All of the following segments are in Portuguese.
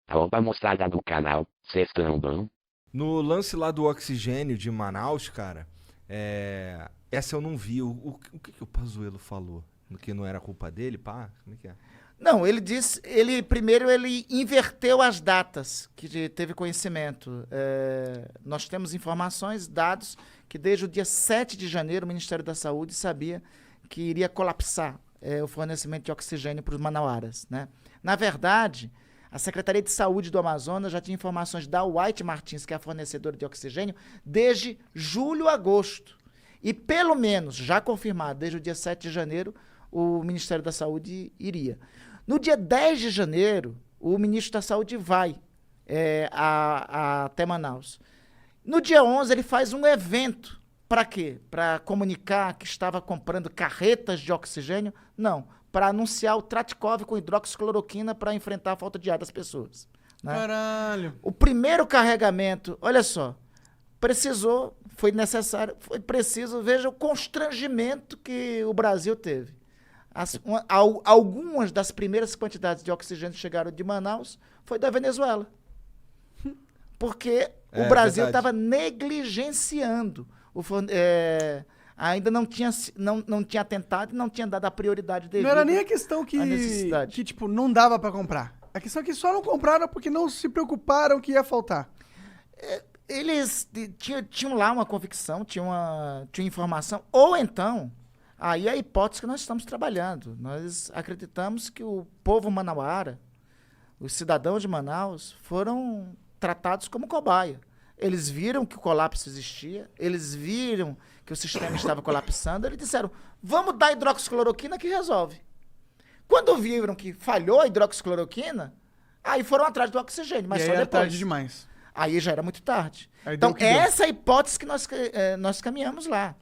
Arroba moçada do canal, cês tão bom? No lance lá do oxigênio de Manaus, cara, essa eu não vi. O que o Pazuello falou? Que não era culpa dele, pá? Como é que é? Não, ele disse, primeiro ele inverteu as datas que teve conhecimento. Nós temos informações, dados, que desde o dia 7 de janeiro o Ministério da Saúde sabia que iria colapsar o fornecimento de oxigênio para os manauaras, né? Na verdade, a Secretaria de Saúde do Amazonas já tinha informações da White Martins, que é a fornecedora de oxigênio, desde julho a agosto. E pelo menos, já confirmado, desde o dia 7 de janeiro, o Ministério da Saúde iria. No dia 10 de janeiro, o ministro da Saúde vai até Manaus. No dia 11, ele faz um evento. Para quê? Para comunicar que estava comprando carretas de oxigênio? Não. Para anunciar o Tratkov com hidroxicloroquina para enfrentar a falta de ar das pessoas. Né? Caralho. O primeiro carregamento, olha só, foi necessário, foi preciso, veja o constrangimento que o Brasil teve. Algumas das primeiras quantidades de oxigênio que chegaram de Manaus foi da Venezuela. Porque o Brasil estava negligenciando. Ainda não tinha tentado e não tinha dado a prioridade dele. Não era nem a questão que tipo, não dava pra comprar. A questão é que só não compraram porque não se preocuparam que ia faltar. Eles tinham lá uma convicção, tinham informação, ou então, aí é a hipótese que nós estamos trabalhando. Nós acreditamos que o povo manauara, os cidadãos de Manaus, foram tratados como cobaia. Eles viram que o colapso existia, eles viram que o sistema estava colapsando, eles disseram, vamos dar hidroxicloroquina que resolve. Quando viram que falhou a hidroxicloroquina, aí foram atrás do oxigênio, mas e só aí era depois. tarde demais. Aí já era muito tarde. Aí então, deu essa é a hipótese que nós caminhamos lá.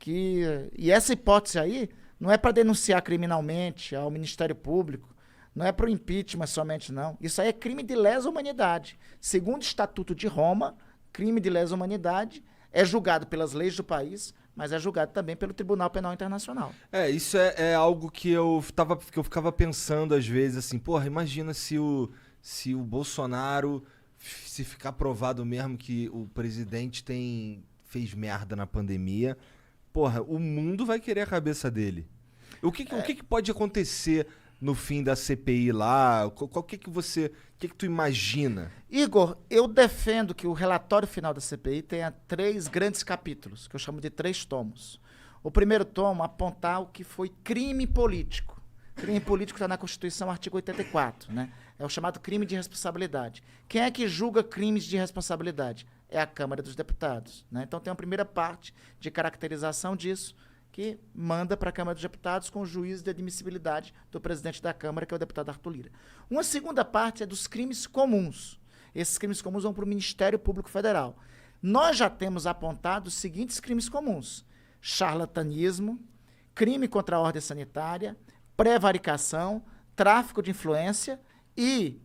E essa hipótese aí não é para denunciar criminalmente ao Ministério Público, não é para o impeachment somente, não. Isso aí é crime de lesa humanidade. Segundo o Estatuto de Roma, crime de lesa humanidade é julgado pelas leis do país, mas é julgado também pelo Tribunal Penal Internacional. Isso é algo que eu ficava pensando às vezes, assim, porra, imagina se o Bolsonaro, se ficar provado mesmo que o presidente fez merda na pandemia, porra, o mundo vai querer a cabeça dele. O que pode acontecer no fim da CPI lá? O que tu imagina? Igor, eu defendo que o relatório final da CPI tenha 3 grandes capítulos, que eu chamo de 3 tomos. O primeiro tomo apontar o que foi crime político. Crime político está na Constituição, artigo 84, né? É o chamado crime de responsabilidade. Quem é que julga crimes de responsabilidade? É a Câmara dos Deputados, né? Então tem uma primeira parte de caracterização disso, que manda para a Câmara dos Deputados com o juízo de admissibilidade do presidente da Câmara, que é o deputado Arthur Lira. Uma segunda parte é dos crimes comuns. Esses crimes comuns vão para o Ministério Público Federal. Nós já temos apontado os seguintes crimes comuns: charlatanismo, crime contra a ordem sanitária, prevaricação, tráfico de influência e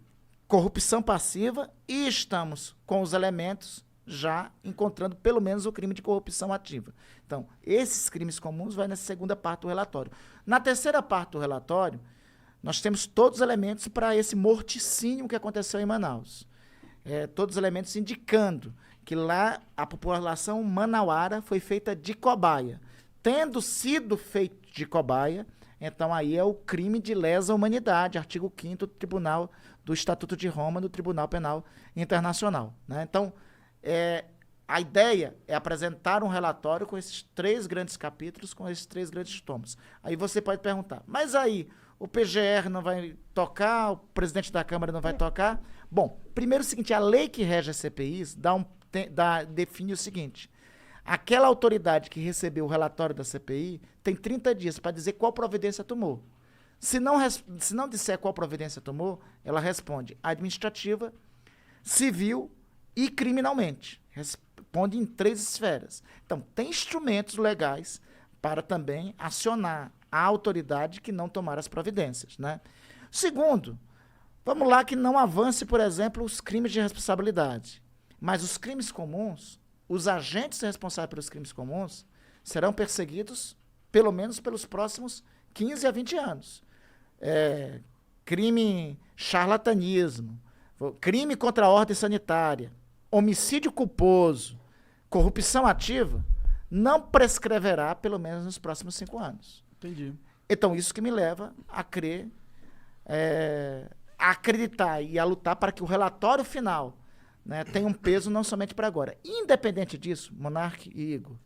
corrupção passiva, e estamos com os elementos já encontrando pelo menos o crime de corrupção ativa. Então, esses crimes comuns vai nessa segunda parte do relatório. Na terceira parte do relatório, nós temos todos os elementos para esse morticínio que aconteceu em Manaus. Todos os elementos indicando que lá a população manauara foi feita de cobaia. Tendo sido feito de cobaia, então aí é o crime de lesa humanidade, artigo 5º do Estatuto de Roma, do Tribunal Penal Internacional, né? Então, a ideia é apresentar um relatório com esses 3 grandes capítulos, com esses 3 grandes tomos. Aí você pode perguntar, mas aí o PGR não vai tocar, o presidente da Câmara não vai tocar? Bom, primeiro é o seguinte, a lei que rege as CPIs define o seguinte: aquela autoridade que recebeu o relatório da CPI tem 30 dias para dizer qual providência tomou. Se não disser qual providência tomou, ela responde administrativa, civil e criminalmente. Responde em 3 esferas. Então, tem instrumentos legais para também acionar a autoridade que não tomar as providências, né? Segundo, vamos lá que não avance, por exemplo, os crimes de responsabilidade. Mas os crimes comuns, os agentes responsáveis pelos crimes comuns, serão perseguidos pelo menos pelos próximos 15 a 20 anos. Crime charlatanismo, crime contra a ordem sanitária, homicídio culposo, corrupção ativa, não prescreverá pelo menos nos próximos 5 anos. Entendi. Então, isso que me leva a crer, a acreditar e a lutar para que o relatório final, né, tenha um peso não somente para agora. Independente disso, Monark e Igor,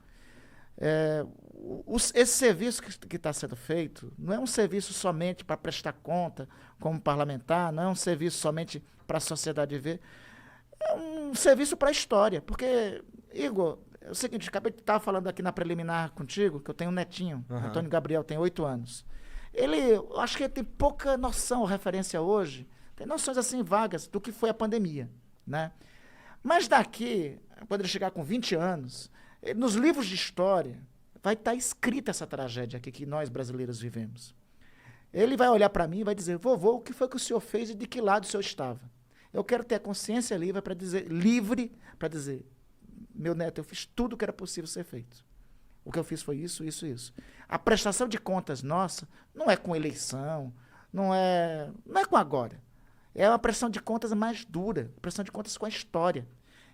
esse serviço que está sendo feito não é um serviço somente para prestar conta como parlamentar, não é um serviço somente para a sociedade ver, é um serviço para a história. Porque, Igor, é o seguinte, acabei de estar falando aqui na preliminar contigo, que eu tenho um netinho, Antônio Gabriel, tem 8 anos. Eu acho que ele tem pouca noção, referência hoje, tem noções assim vagas do que foi a pandemia, né? Mas daqui, quando ele chegar com 20 anos, nos livros de história, vai estar escrita essa tragédia aqui que nós brasileiros vivemos. Ele vai olhar para mim e vai dizer, vovô, o que foi que o senhor fez e de que lado o senhor estava? Eu quero ter a consciência livre para dizer, meu neto, eu fiz tudo o que era possível ser feito. O que eu fiz foi isso, isso, isso. A prestação de contas nossa não é com eleição, não é com agora. É uma prestação de contas mais dura, prestação de contas com a história.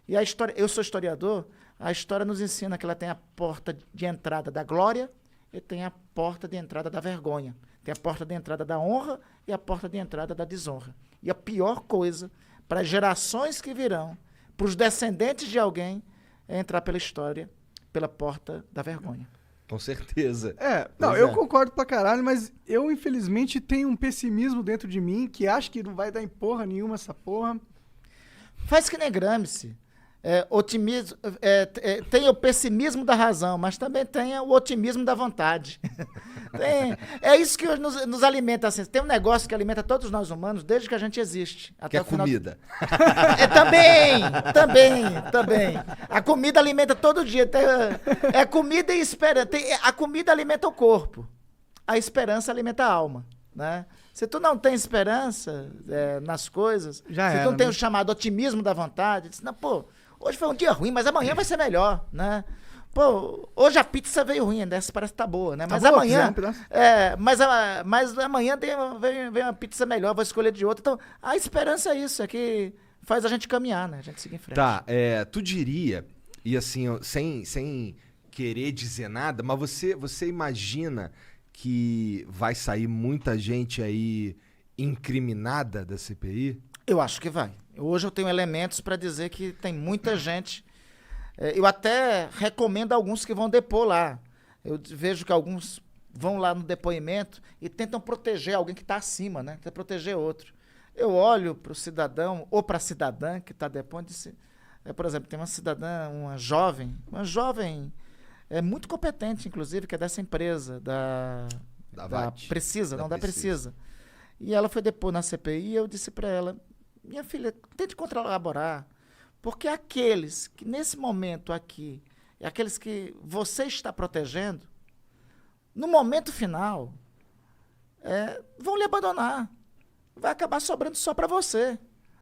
E a história, eu sou historiador, a história nos ensina que ela tem a porta de entrada da glória e tem a porta de entrada da vergonha. Tem a porta de entrada da honra e a porta de entrada da desonra. E a pior coisa para as gerações que virão, para os descendentes de alguém, é entrar pela história, pela porta da vergonha. Com certeza. Eu concordo pra caralho, mas eu, infelizmente, tenho um pessimismo dentro de mim que acho que não vai dar em porra nenhuma essa porra. Faz que nem Gramsci. Tem o pessimismo da razão, mas também tem o otimismo da vontade. É isso que nos alimenta. Assim. Tem um negócio que alimenta todos nós humanos desde que a gente existe. Até Que é o final comida. Também. A comida alimenta todo dia. É comida e esperança. A comida alimenta o corpo. A esperança alimenta a alma. Né? Se tu não tem esperança nas coisas, se tu não tem o chamado otimismo da vontade, diz, não, pô, hoje foi um dia ruim, mas amanhã vai ser melhor, né? Pô, hoje a pizza veio ruim, essa parece que tá boa, né? Mas amanhã, mas amanhã vem uma pizza melhor, vou escolher de outra. Então, a esperança é isso, é que faz a gente caminhar, né? A gente seguir em frente. Tá, tu diria, e assim, sem querer dizer nada, mas você imagina que vai sair muita gente aí incriminada da CPI? Eu acho que vai. Hoje eu tenho elementos para dizer que tem muita gente. Eu até recomendo alguns que vão depor lá. Eu vejo que alguns vão lá no depoimento e tentam proteger alguém que está acima, né? Tentam proteger outro. Eu olho para o cidadão ou para a cidadã que está depondo e disse, por exemplo, tem uma cidadã, uma jovem muito competente, inclusive, que é dessa empresa, da Precisa, da Precisa. E ela foi depor na CPI e eu disse para ela, minha filha, tente colaborar, porque aqueles que nesse momento aqui, aqueles que você está protegendo, no momento final, vão lhe abandonar. Vai acabar sobrando só para você.